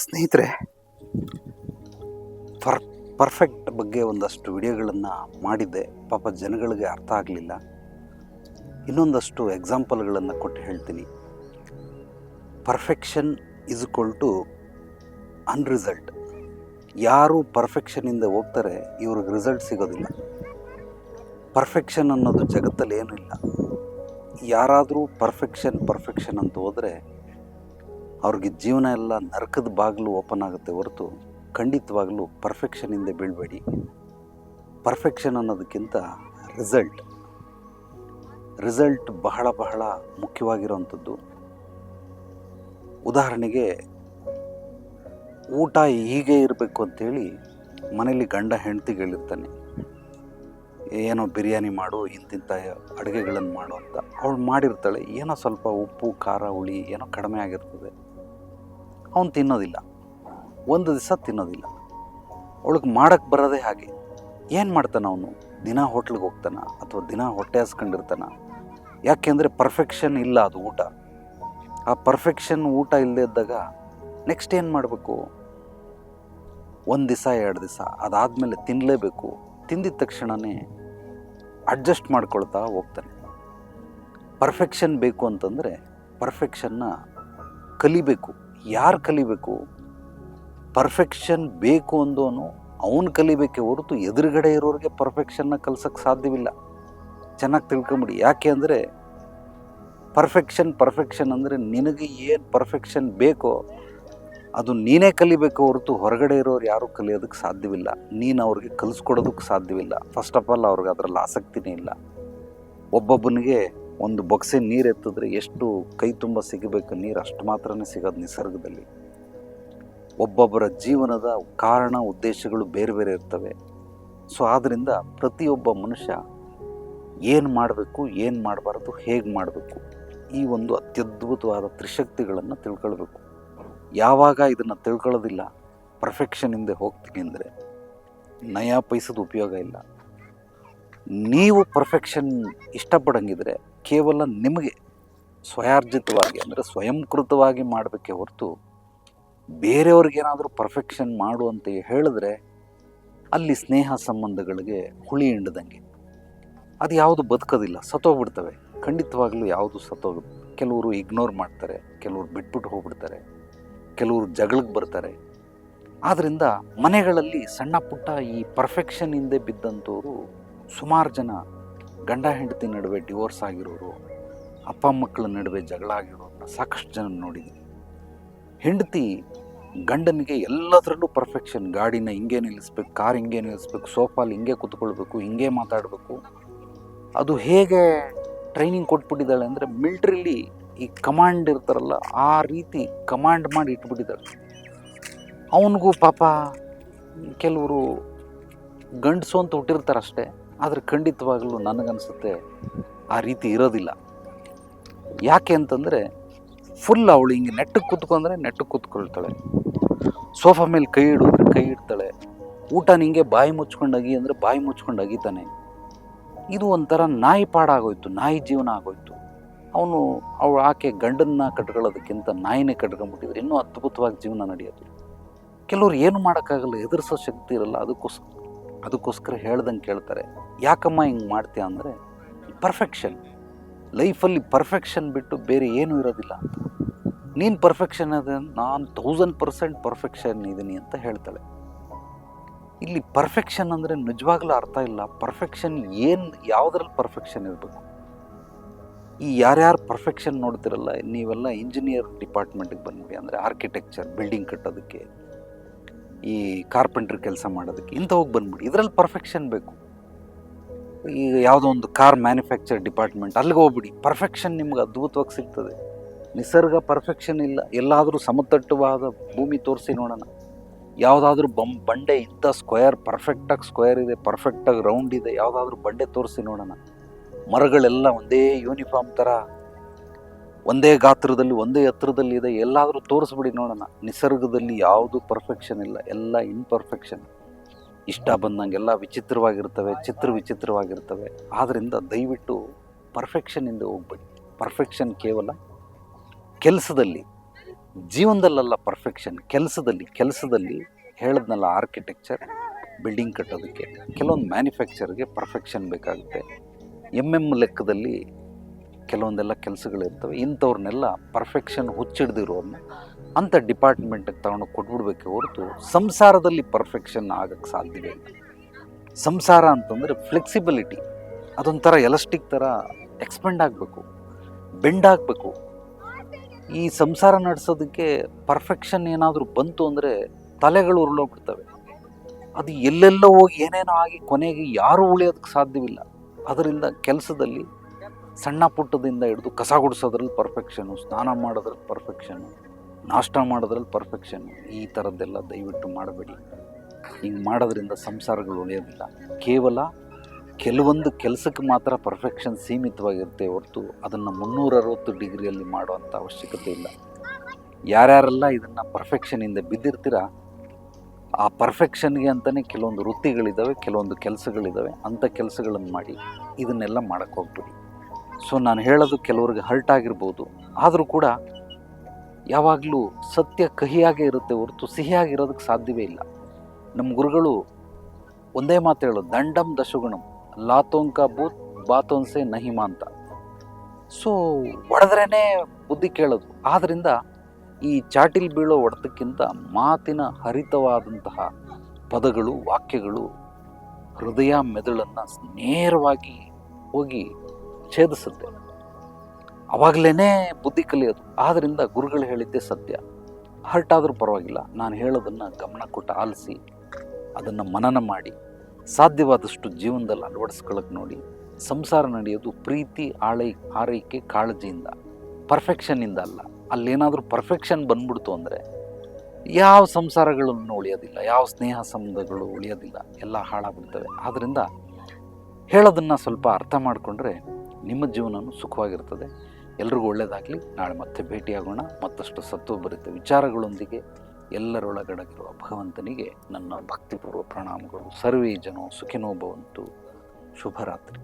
ಸ್ನೇಹಿತರೆ, fur perfect ಬಗ್ಗೆ ಒಂದಷ್ಟು ವಿಡಿಯೋಗಳನ್ನು ಮಾಡಿದ್ದೆ. ಪಾಪ ಜನಗಳಿಗೆ ಅರ್ಥ ಆಗಲಿಲ್ಲ. ಇನ್ನೊಂದಷ್ಟು ಎಕ್ಸಾಂಪಲ್ಗಳನ್ನು ಕೊಟ್ಟು ಹೇಳ್ತೀನಿ. ಪರ್ಫೆಕ್ಷನ್ ಈಸ್ ಈಕ್ವಲ್ ಟು ಅನ್ರಿಸಲ್ಟ್. ಯಾರು ಪರ್ಫೆಕ್ಷನಿಂದ ಹೋಗ್ತಾರೆ ಇವ್ರಿಗೆ ರಿಸಲ್ಟ್ ಸಿಗೋದಿಲ್ಲ. ಪರ್ಫೆಕ್ಷನ್ ಅನ್ನೋದು ಜಗತ್ತಲ್ಲಿ ಏನೂ ಇಲ್ಲ. ಯಾರಾದರೂ ಪರ್ಫೆಕ್ಷನ್ ಅಂತ ಹೋದರೆ ಅವ್ರಿಗೆ ಜೀವನ ಎಲ್ಲ ನರಕದ ಬಾಗಿಲು ಓಪನ್ ಆಗುತ್ತೆ ಹೊರತು ಖಂಡಿತವಾಗಲೂ ಪರ್ಫೆಕ್ಷನಿಂದ ಬೀಳಬೇಡಿ. ಪರ್ಫೆಕ್ಷನ್ ಅನ್ನೋದಕ್ಕಿಂತ ರಿಸಲ್ಟ್ ಬಹಳ ಬಹಳ ಮುಖ್ಯವಾಗಿರುವಂಥದ್ದು. ಉದಾಹರಣೆಗೆ, ಊಟ ಹೀಗೆ ಇರಬೇಕು ಅಂಥೇಳಿ ಮನೇಲಿ ಗಂಡ ಹೆಂಡ್ತಿಗೆ ಹೇಳಿರ್ತಾನೆ, ಏನೋ ಬಿರಿಯಾನಿ ಮಾಡು, ಇಂತಿಂಥ ಅಡುಗೆಗಳನ್ನು ಮಾಡು ಅಂತ. ಅವಳು ಮಾಡಿರ್ತಾಳೆ, ಏನೋ ಸ್ವಲ್ಪ ಉಪ್ಪು ಖಾರ ಹುಳಿ ಏನೋ ಕಡಿಮೆ ಆಗಿರ್ತದೆ. ಅವನು ತಿನ್ನೋದಿಲ್ಲ, ಒಂದು ದಿವಸ ತಿನ್ನೋದಿಲ್ಲ. ಅವಳಿಗೆ ಮಾಡೋಕ್ಕೆ ಬರೋದೇ ಹಾಗೆ. ಏನು ಮಾಡ್ತಾನೆ ಅವನು? ದಿನ ಹೋಟ್ಲಿಗೆ ಹೋಗ್ತಾನೆ ಅಥವಾ ದಿನ ಹೊಟ್ಟೆ ಹಸ್ಕೊಂಡಿರ್ತಾನೆ. ಯಾಕೆಂದರೆ ಪರ್ಫೆಕ್ಷನ್ ಇಲ್ಲ ಅದು ಊಟ. ಆ ಪರ್ಫೆಕ್ಷನ್ ಊಟ ಇಲ್ಲದೇ ಇದ್ದಾಗ ನೆಕ್ಸ್ಟ್ ಏನು ಮಾಡಬೇಕು? ಒಂದು ದಿವಸ 2 ದಿವಸ ಅದಾದಮೇಲೆ ತಿನ್ನಲೇಬೇಕು. ತಿಂದಿದ ತಕ್ಷಣವೇ ಅಡ್ಜಸ್ಟ್ ಮಾಡ್ಕೊಳ್ತಾ ಹೋಗ್ತಾನೆ. ಪರ್ಫೆಕ್ಷನ್ ಬೇಕು ಅಂತಂದರೆ ಪರ್ಫೆಕ್ಷನ್ನ ಕಲಿಬೇಕು. ಯಾರು ಕಲಿಬೇಕು? ಪರ್ಫೆಕ್ಷನ್ ಬೇಕು ಅಂದೋನು ಅವನು ಕಲಿಬೇಕೆ ಹೊರತು ಎದುರುಗಡೆ ಇರೋರಿಗೆ ಪರ್ಫೆಕ್ಷನ್ನ ಕಲ್ಸೋಕ್ಕೆ ಸಾಧ್ಯವಿಲ್ಲ. ಚೆನ್ನಾಗಿ ತಿಳ್ಕೊಂಬಿಡಿ. ಯಾಕೆ ಅಂದರೆ ಪರ್ಫೆಕ್ಷನ್ ಅಂದರೆ ನಿನಗೆ ಏನು ಪರ್ಫೆಕ್ಷನ್ ಬೇಕೋ ಅದು ನೀನೇ ಕಲಿಬೇಕು ಹೊರತು ಹೊರಗಡೆ ಇರೋರು ಯಾರೂ ಕಲಿಯೋದಕ್ಕೆ ಸಾಧ್ಯವಿಲ್ಲ. ನೀನು ಅವ್ರಿಗೆ ಕಲಿಸ್ಕೊಡೋದಕ್ಕೆ ಸಾಧ್ಯವಿಲ್ಲ. ಫಸ್ಟ್ ಆಫ್ ಆಲ್ ಅವ್ರಿಗೆ ಅದರಲ್ಲಿ ಆಸಕ್ತಿನೇ ಇಲ್ಲ. ಒಬ್ಬೊಬ್ಬನಿಗೆ ಒಂದು ಬೊಕ್ಸೆ ನೀರು ಎತ್ತಿದ್ರೆ ಎಷ್ಟು ಕೈ ತುಂಬ ಸಿಗಬೇಕು ನೀರು, ಅಷ್ಟು ಮಾತ್ರನೇ ಸಿಗೋದು ನಿಸರ್ಗದಲ್ಲಿ. ಒಬ್ಬೊಬ್ಬರ ಜೀವನದ ಕಾರಣ ಉದ್ದೇಶಗಳು ಬೇರೆ ಬೇರೆ ಇರ್ತವೆ. ಸೊ ಆದ್ದರಿಂದ ಪ್ರತಿಯೊಬ್ಬ ಮನುಷ್ಯ ಏನು ಮಾಡಬೇಕು, ಏನು ಮಾಡಬಾರ್ದು, ಹೇಗೆ ಮಾಡಬೇಕು, ಈ ಒಂದು ಅತ್ಯದ್ಭುತವಾದ ತ್ರಿಶಕ್ತಿಗಳನ್ನು ತಿಳ್ಕೊಳ್ಬೇಕು. ಯಾವಾಗ ಇದನ್ನು ತಿಳ್ಕೊಳ್ಳೋದಿಲ್ಲ, ಪರ್ಫೆಕ್ಷನಿಂದ ಹೋಗ್ತೀನಿ ಅಂದರೆ ನಯಾ ಪೈಸದ ಉಪಯೋಗ ಇಲ್ಲ. ನೀವು ಪರ್ಫೆಕ್ಷನ್ ಇಷ್ಟಪಡಂಗಿದ್ರೆ ಕೇವಲ ನಿಮಗೆ ಸ್ವಯಾರ್ಜಿತವಾಗಿ ಅಂದರೆ ಸ್ವಯಂಕೃತವಾಗಿ ಮಾಡಬೇಕೇ ಹೊರತು ಬೇರೆಯವ್ರಿಗೇನಾದರೂ ಪರ್ಫೆಕ್ಷನ್ ಮಾಡು ಅಂತ ಹೇಳಿದ್ರೆ ಅಲ್ಲಿ ಸ್ನೇಹ ಸಂಬಂಧಗಳಿಗೆ ಹುಳಿ ಹಿಂಡ್ದಂಗೆ. ಅದು ಯಾವುದು ಬದುಕೋದಿಲ್ಲ, ಸತ್ತೋಗ್ಬಿಡ್ತವೆ. ಖಂಡಿತವಾಗ್ಲೂ ಯಾವುದು ಸತ್ತೋಗುತ್ತೆ. ಕೆಲವರು ಇಗ್ನೋರ್ ಮಾಡ್ತಾರೆ, ಕೆಲವರು ಬಿಟ್ಬಿಟ್ಟು ಹೋಗ್ಬಿಡ್ತಾರೆ, ಕೆಲವರು ಜಗಳಕ್ಕೆ ಬರ್ತಾರೆ. ಆದ್ದರಿಂದ ಮನೆಗಳಲ್ಲಿ ಸಣ್ಣ ಪುಟ್ಟ ಈ ಪರ್ಫೆಕ್ಷನ್ ಹಿಂದೆ ಬಿದ್ದಂಥವರು ಸುಮಾರು ಜನ, ಗಂಡ ಹೆಂಡತಿ ನಡುವೆ ಡಿವೋರ್ಸ್ ಆಗಿರೋರು, ಅಪ್ಪ ಮಕ್ಕಳ ನಡುವೆ ಜಗಳ ಆಗಿರೋರನ್ನ ಸಾಕಷ್ಟು ಜನ ನೋಡಿದ್ದೀನಿ. ಹೆಂಡತಿ ಗಂಡನಿಗೆ ಎಲ್ಲದರಲ್ಲೂ ಪರ್ಫೆಕ್ಷನ್. ಗಾಡಿನ ಹಿಂಗೆ ನಿಲ್ಲಿಸ್ಬೇಕು, ಕಾರ್ ಹಿಂಗೆ ನಿಲ್ಲಿಸ್ಬೇಕು, ಸೋಫಾಲಿ ಹಿಂಗೆ ಕೂತ್ಕೊಳ್ಬೇಕು, ಹಿಂಗೆ ಮಾತಾಡಬೇಕು. ಅದು ಹೇಗೆ ಟ್ರೈನಿಂಗ್ ಕೊಟ್ಬಿಟ್ಟಿದ್ದಾಳೆ ಅಂದರೆ ಮಿಲ್ಟ್ರಿಲಿ ಈ ಕಮಾಂಡ್ ಇರ್ತಾರಲ್ಲ ಆ ರೀತಿ ಕಮಾಂಡ್ ಮಾಡಿ ಇಟ್ಬಿಟ್ಟಿದ್ದಾಳೆ. ಅವನಿಗೂ ಪಾಪ ಕೆಲವರು ಗಂಡಸು ಅಂತ ಹುಟ್ಟಿರ್ತಾರಷ್ಟೇ, ಆದರೆ ಖಂಡಿತವಾಗಲೂ ನನಗನ್ಸುತ್ತೆ ಆ ರೀತಿ ಇರೋದಿಲ್ಲ. ಯಾಕೆ ಅಂತಂದರೆ ಫುಲ್ ಅವಳು ಹಿಂಗೆ ನೆಟ್ಟಗೆ ಕೂತ್ಕೊಂಡ್ರೆ ನೆಟ್ಟಗೆ ಕೂತ್ಕೊಳ್ತಾಳೆ, ಸೋಫಾ ಮೇಲೆ ಕೈ ಇಡಿದ್ರೆ ಕೈ ಇಡ್ತಾಳೆ, ಊಟ ನಿಂಗೆ ಬಾಯಿ ಮುಚ್ಕೊಂಡು ಅಗಿ ಅಂದರೆ ಬಾಯಿ ಮುಚ್ಕೊಂಡು ಅಗಿತಾನೆ. ಇದು ಒಂಥರ ನಾಯಿ ಪಾಡಾಗೋಯ್ತು, ನಾಯಿ ಜೀವನ ಆಗೋಯ್ತು. ಆಕೆ ಗಂಡನ್ನ ಕಟ್ಕೊಳ್ಳೋದಕ್ಕಿಂತ ನಾಯಿನೇ ಕಟ್ಕೊಂಡ್ಬಿಟ್ಟಿದ್ರೆ ಇನ್ನೂ ಅದ್ಭುತವಾಗಿ ಜೀವನ ನಡೆಯೋದು. ಕೆಲವ್ರು ಏನು ಮಾಡೋಕ್ಕಾಗಲ್ಲ, ಎದುರಿಸೋ ಶಕ್ತಿ ಇರಲ್ಲ. ಅದಕ್ಕೋಸ್ಕರ ಹೇಳ್ದಂಗೆ ಕೇಳ್ತಾರೆ. ಯಾಕಮ್ಮ ಹಿಂಗೆ ಮಾಡ್ತೀಯ ಅಂದರೆ ಪರ್ಫೆಕ್ಷನ್. ಲೈಫಲ್ಲಿ ಪರ್ಫೆಕ್ಷನ್ ಬಿಟ್ಟು ಬೇರೆ ಏನೂ ಇರೋದಿಲ್ಲ ಅಂತ. ನೀನು ಪರ್ಫೆಕ್ಷನ್ ಅದ, ನಾನು 1000% ಪರ್ಫೆಕ್ಷನ್ ಇದ್ದೀನಿ ಅಂತ ಹೇಳ್ತಾಳೆ. ಇಲ್ಲಿ ಪರ್ಫೆಕ್ಷನ್ ಅಂದರೆ ನಿಜವಾಗ್ಲೂ ಅರ್ಥ ಇಲ್ಲ. ಪರ್ಫೆಕ್ಷನ್ ಏನು, ಯಾವುದ್ರಲ್ಲಿ ಪರ್ಫೆಕ್ಷನ್ ಇರಬೇಕು? ಈ ಯಾರ್ಯಾರು ಪರ್ಫೆಕ್ಷನ್ ನೋಡ್ತಿರಲ್ಲ, ನೀವೆಲ್ಲ ಇಂಜಿನಿಯರ್ ಡಿಪಾರ್ಟ್ಮೆಂಟಿಗೆ ಬಂದ್ಬಿಡಿ. ಅಂದರೆ ಆರ್ಕಿಟೆಕ್ಚರ್, ಬಿಲ್ಡಿಂಗ್ ಕಟ್ಟೋದಕ್ಕೆ, ಈ ಕಾರ್ಪೆಂಟ್ರ್ ಕೆಲಸ ಮಾಡೋದಕ್ಕೆ, ಇಂಥವ್ಗೆ ಬಂದ್ಬಿಡಿ. ಇದರಲ್ಲಿ ಪರ್ಫೆಕ್ಷನ್ ಬೇಕು. ಈಗ ಯಾವುದೋ ಒಂದು ಕಾರ್ ಮ್ಯಾನುಫ್ಯಾಕ್ಚರ್ ಡಿಪಾರ್ಟ್ಮೆಂಟ್, ಅಲ್ಲಿಗೆ ಹೋಗ್ಬಿಡಿ. ಪರ್ಫೆಕ್ಷನ್ ನಿಮ್ಗೆ ಅದ್ಭುತವಾಗಿ ಸಿಗ್ತದೆ. ನಿಸರ್ಗ ಪರ್ಫೆಕ್ಷನ್ ಇಲ್ಲ. ಎಲ್ಲಾದರೂ ಸಮತಟ್ಟವಾದ ಭೂಮಿ ತೋರಿಸಿ ನೋಡೋಣ. ಯಾವುದಾದ್ರೂ ಬಂಡೆ ಇಂಥ ಪರ್ಫೆಕ್ಟಾಗಿ ಸ್ಕ್ವೇರ್ ಇದೆ, ಪರ್ಫೆಕ್ಟಾಗಿ ರೌಂಡ್ ಇದೆ, ಯಾವುದಾದ್ರೂ ಬಂಡೆ ತೋರಿಸಿ ನೋಡೋಣ. ಮರಗಳೆಲ್ಲ ಒಂದೇ ಯೂನಿಫಾರ್ಮ್ ಥರ ಒಂದೇ ಗಾತ್ರದಲ್ಲಿ ಒಂದೇ ಎತ್ತರದಲ್ಲಿ ಇದೆ, ಎಲ್ಲಾದರೂ ತೋರಿಸ್ಬಿಡಿ ನೋಡೋಣ. ನಿಸರ್ಗದಲ್ಲಿ ಯಾವುದು ಪರ್ಫೆಕ್ಷನ್ ಇಲ್ಲ, ಎಲ್ಲ ಇನ್ಪರ್ಫೆಕ್ಷನ್. ಇಷ್ಟ ಬಂದಂಗೆಲ್ಲ ವಿಚಿತ್ರವಾಗಿರ್ತವೆ, ವಿಚಿತ್ರವಾಗಿರ್ತವೆ. ಆದ್ದರಿಂದ ದಯವಿಟ್ಟು ಪರ್ಫೆಕ್ಷನಿಂದ ಹೋಗ್ಬೇಡಿ. ಪರ್ಫೆಕ್ಷನ್ ಕೇವಲ ಕೆಲಸದಲ್ಲಿ, ಜೀವನದಲ್ಲ ಪರ್ಫೆಕ್ಷನ್, ಕೆಲಸದಲ್ಲಿ ಹೇಳಿದ್ನಲ್ಲ, ಆರ್ಕಿಟೆಕ್ಚರ್, ಬಿಲ್ಡಿಂಗ್ ಕಟ್ಟೋದಕ್ಕೆ ಕೆಲವೊಂದು ಮ್ಯಾನುಫ್ಯಾಕ್ಚರ್ಗೆ ಪರ್ಫೆಕ್ಷನ್ ಬೇಕಾಗುತ್ತೆ. ಲೆಕ್ಕದಲ್ಲಿ ಕೆಲವೊಂದೆಲ್ಲ ಕೆಲಸಗಳಿರ್ತವೆ. ಇಂಥವ್ರನ್ನೆಲ್ಲ ಪರ್ಫೆಕ್ಷನ್ ಹುಚ್ಚಿಡ್ದಿರೋರನ್ನ ಅಂಥ ಡಿಪಾರ್ಟ್ಮೆಂಟಿಗೆ ತಗೊಂಡು ಕೊಟ್ಬಿಡ್ಬೇಕೆ ಹೊರತು ಸಂಸಾರದಲ್ಲಿ ಪರ್ಫೆಕ್ಷನ್ ಆಗಕ್ಕೆ ಸಾಧ್ಯವೇ ಇಲ್ಲ. ಸಂಸಾರ ಅಂತಂದರೆ ಫ್ಲೆಕ್ಸಿಬಿಲಿಟಿ, ಅದೊಂಥರ ಎಲಾಸ್ಟಿಕ್ ಥರ ಎಕ್ಸ್ಪೆಂಡ್ ಆಗಬೇಕು, ಬೆಂಡ್ ಆಗಬೇಕು. ಈ ಸಂಸಾರ ನಡೆಸೋದಕ್ಕೆ ಪರ್ಫೆಕ್ಷನ್ ಏನಾದರೂ ಬಂತು ಅಂದರೆ ತಲೆಗಳು ಉರುಳೋಗ್ಬಿಡ್ತವೆ. ಅದು ಎಲ್ಲೆಲ್ಲೋ ಹೋಗಿ ಏನೇನೋ ಆಗಿ ಕೊನೆಗೆ ಯಾರೂ ಉಳಿಯೋದಕ್ಕೆ ಸಾಧ್ಯವಿಲ್ಲ. ಅದರಿಂದ ಕೆಲಸದಲ್ಲಿ ಸಣ್ಣ ಪುಟ್ಟದಿಂದ ಹಿಡಿದು ಕಸ ಗುಡಿಸೋದ್ರಲ್ಲಿ ಪರ್ಫೆಕ್ಷನು, ಸ್ನಾನ ಮಾಡೋದ್ರಲ್ಲಿ ಪರ್ಫೆಕ್ಷನು, ನಾಷ್ಟ ಮಾಡೋದ್ರಲ್ಲಿ ಪರ್ಫೆಕ್ಷನು, ಈ ಥರದ್ದೆಲ್ಲ ದಯವಿಟ್ಟು ಮಾಡಬೇಡಿ. ಹಿಂಗೆ ಮಾಡೋದ್ರಿಂದ ಸಂಸಾರಗಳು ಉಳಿಯೋದಿಲ್ಲ. ಕೇವಲ ಕೆಲವೊಂದು ಕೆಲಸಕ್ಕೆ ಮಾತ್ರ ಪರ್ಫೆಕ್ಷನ್ ಸೀಮಿತವಾಗಿರುತ್ತೆ ಹೊರತು ಅದನ್ನು 360 ಡಿಗ್ರಿಯಲ್ಲಿ ಮಾಡುವಂಥ ಅವಶ್ಯಕತೆ ಇಲ್ಲ. ಯಾರ್ಯಾರೆಲ್ಲ ಇದನ್ನು ಪರ್ಫೆಕ್ಷನಿಂದ ಬಿದ್ದಿರ್ತೀರ, ಆ ಪರ್ಫೆಕ್ಷನ್ಗೆ ಅಂತಲೇ ಕೆಲವೊಂದು ವೃತ್ತಿಗಳಿದ್ದಾವೆ, ಕೆಲವೊಂದು ಕೆಲಸಗಳಿದ್ದಾವೆ. ಅಂಥ ಕೆಲಸಗಳನ್ನು ಮಾಡಿ ಇದನ್ನೆಲ್ಲ ಮಾಡೋಕ್ಕೆ ಹೋಗ್ಬಿಡಿ. ಸೊ ನಾನು ಹೇಳೋದು ಕೆಲವ್ರಿಗೆ ಹರ್ಟ್ ಆಗಿರ್ಬೋದು, ಆದರೂ ಕೂಡ ಯಾವಾಗಲೂ ಸತ್ಯ ಕಹಿಯಾಗೇ ಇರುತ್ತೆ ಹೊರತು ಸಿಹಿಯಾಗಿರೋದಕ್ಕೆ ಸಾಧ್ಯವೇ ಇಲ್ಲ. ನಮ್ಮ ಗುರುಗಳು ಒಂದೇ ಮಾತು ಹೇಳೋದು, ದಂಡಂ ದಶಗುಣಂ ಲಾತೋಂಕ ಭೂತ್ ಬಾತೋನ್ಸೆ ನಹಿಮ ಅಂತ. ಸೊ ಹೊಡೆದ್ರೇ ಬುದ್ಧಿ ಕೇಳೋದು. ಆದ್ದರಿಂದ ಈ ಚಾಟಿಲ್ ಬೀಳೋ ಹೊಡೆತಕ್ಕಿಂತ ಮಾತಿನ ಹರಿತವಾದಂತಹ ಪದಗಳು, ವಾಕ್ಯಗಳು ಹೃದಯ ಮೆದುಳನ್ನು ನೇರವಾಗಿ ಹೋಗಿ ಛೇದಿಸುತ್ತೆ. ಅವಾಗಲೇ ಬುದ್ಧಿ ಕಲಿಯೋದು. ಆದ್ದರಿಂದ ಗುರುಗಳು ಹೇಳಿದ್ದೇ ಸತ್ಯ. ಹರ್ಟ್ ಆದರೂ ಪರವಾಗಿಲ್ಲ, ನಾನು ಹೇಳೋದನ್ನು ಗಮನ ಕೊಟ್ಟು ಆಲಿಸಿ, ಅದನ್ನು ಮನನ ಮಾಡಿ, ಸಾಧ್ಯವಾದಷ್ಟು ಜೀವನದಲ್ಲಿ ಅಳವಡಿಸ್ಕೊಳ್ಳೋಕೆ ನೋಡಿ. ಸಂಸಾರ ನಡೆಯೋದು ಪ್ರೀತಿ, ಆರೈಕೆ, ಕಾಳಜಿಯಿಂದ, ಪರ್ಫೆಕ್ಷನ್ನಿಂದ ಅಲ್ಲ. ಅಲ್ಲೇನಾದರೂ ಪರ್ಫೆಕ್ಷನ್ ಬಂದ್ಬಿಡ್ತು ಅಂದರೆ ಯಾವ ಸಂಸಾರಗಳನ್ನು ಉಳಿಯೋದಿಲ್ಲ, ಯಾವ ಸ್ನೇಹ ಸಂಬಂಧಗಳು ಉಳಿಯೋದಿಲ್ಲ, ಎಲ್ಲ ಹಾಳಾಗ್ಬಿಡ್ತವೆ. ಆದ್ದರಿಂದ ಹೇಳೋದನ್ನು ಸ್ವಲ್ಪ ಅರ್ಥ ಮಾಡಿಕೊಂಡ್ರೆ ನಿಮ್ಮ ಜೀವನವೂ ಸುಖವಾಗಿರ್ತದೆ. ಎಲ್ರಿಗೂ ಒಳ್ಳೆಯದಾಗಲಿ. ನಾಳೆ ಮತ್ತೆ ಭೇಟಿಯಾಗೋಣ ಮತ್ತಷ್ಟು ಸತ್ವಭರಿತ ವಿಚಾರಗಳೊಂದಿಗೆ. ಎಲ್ಲರೊಳಗಡಗಿರುವ ಭಗವಂತನಿಗೆ ನನ್ನ ಭಕ್ತಿಪೂರ್ವ ಪ್ರಣಾಮಗಳು. ಸರ್ವೇ ಜನೋ ಸುಖಿನೋ ಭವಂತು. ಶುಭರಾತ್ರಿ.